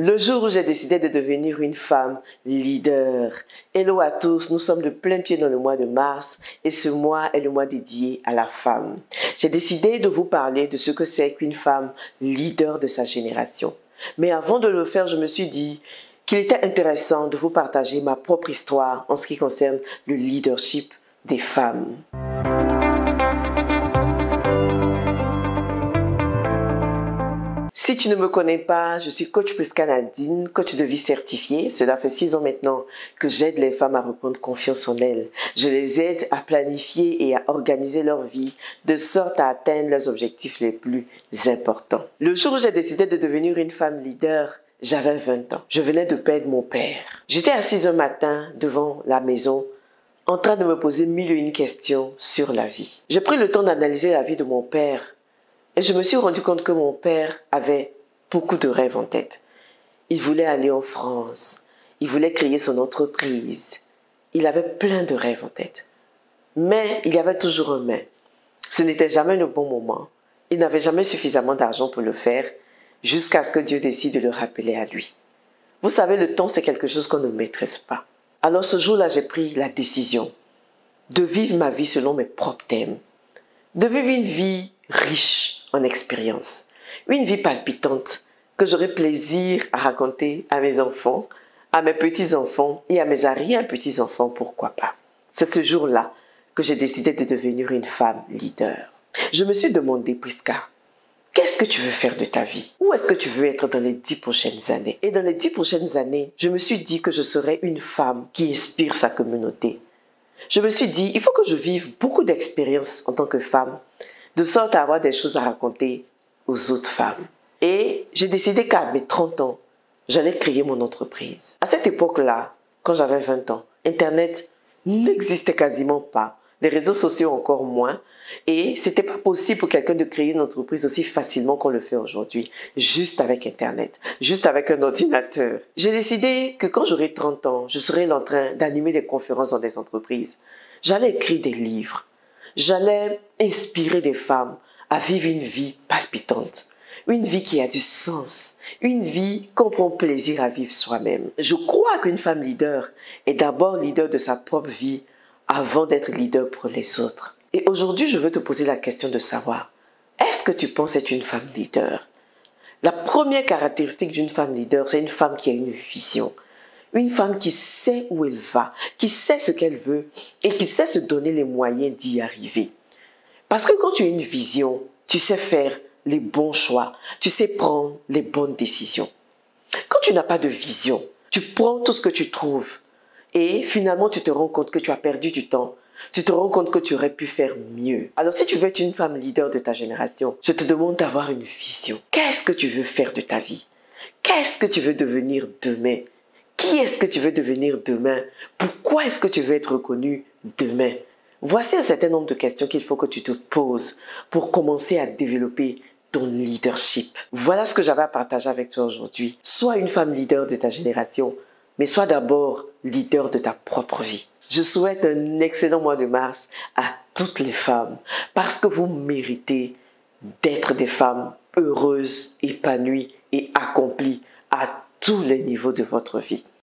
Le jour où j'ai décidé de devenir une femme leader. Hello à tous, nous sommes de plein pied dans le mois de mars et ce mois est le mois dédié à la femme. J'ai décidé de vous parler de ce que c'est qu'une femme leader de sa génération. Mais avant de le faire, je me suis dit qu'il était intéressant de vous partager ma propre histoire en ce qui concerne le leadership des femmes. Si tu ne me connais pas, je suis coach Prisca Nadine, coach de vie certifié. Cela fait 6 ans maintenant que j'aide les femmes à reprendre confiance en elles. Je les aide à planifier et à organiser leur vie de sorte à atteindre leurs objectifs les plus importants. Le jour où j'ai décidé de devenir une femme leader, j'avais 20 ans. Je venais de perdre mon père. J'étais assise un matin devant la maison en train de me poser mille et une questions sur la vie. J'ai pris le temps d'analyser la vie de mon père. Et je me suis rendu compte que mon père avait beaucoup de rêves en tête. Il voulait aller en France. Il voulait créer son entreprise. Il avait plein de rêves en tête. Mais il y avait toujours un mais. Ce n'était jamais le bon moment. Il n'avait jamais suffisamment d'argent pour le faire jusqu'à ce que Dieu décide de le rappeler à lui. Vous savez, le temps, c'est quelque chose qu'on ne maîtrise pas. Alors ce jour-là, j'ai pris la décision de vivre ma vie selon mes propres thèmes. De vivre une vie riche en expérience, une vie palpitante que j'aurai plaisir à raconter à mes enfants, à mes petits-enfants et à mes arrière-petits-enfants, pourquoi pas. C'est ce jour-là que j'ai décidé de devenir une femme leader. Je me suis demandé, Prisca, qu'est-ce que tu veux faire de ta vie? Où est-ce que tu veux être dans les 10 prochaines années? Et dans les 10 prochaines années, je me suis dit que je serais une femme qui inspire sa communauté. Je me suis dit, il faut que je vive beaucoup d'expériences en tant que femme, de sorte à avoir des choses à raconter aux autres femmes. Et j'ai décidé qu'à mes 30 ans, j'allais créer mon entreprise. À cette époque-là, quand j'avais 20 ans, Internet n'existait quasiment pas. Les réseaux sociaux encore moins. Et c'était pas possible pour quelqu'un de créer une entreprise aussi facilement qu'on le fait aujourd'hui. Juste avec Internet. Juste avec un ordinateur. J'ai décidé que quand j'aurai 30 ans, je serai en train d'animer des conférences dans des entreprises. J'allais écrire des livres. J'allais inspirer des femmes à vivre une vie palpitante. Une vie qui a du sens. Une vie qu'on prend plaisir à vivre soi-même. Je crois qu'une femme leader est d'abord leader de sa propre vie avant d'être leader pour les autres. Et aujourd'hui, je veux te poser la question de savoir, est-ce que tu penses être une femme leader? La première caractéristique d'une femme leader, c'est une femme qui a une vision. Une femme qui sait où elle va, qui sait ce qu'elle veut et qui sait se donner les moyens d'y arriver. Parce que quand tu as une vision, tu sais faire les bons choix, tu sais prendre les bonnes décisions. Quand tu n'as pas de vision, tu prends tout ce que tu trouves et finalement tu te rends compte que tu as perdu du temps. Tu te rends compte que tu aurais pu faire mieux. Alors si tu veux être une femme leader de ta génération, je te demande d'avoir une vision. Qu'est-ce que tu veux faire de ta vie? Qu'est-ce que tu veux devenir demain? Qui est-ce que tu veux devenir demain? Pourquoi est-ce que tu veux être reconnu demain? Voici un certain nombre de questions qu'il faut que tu te poses pour commencer à développer ton leadership. Voilà ce que j'avais à partager avec toi aujourd'hui. Sois une femme leader de ta génération, mais sois d'abord leader de ta propre vie. Je souhaite un excellent mois de mars à toutes les femmes parce que vous méritez d'être des femmes heureuses, épanouies et accomplies à tous les niveaux de votre vie.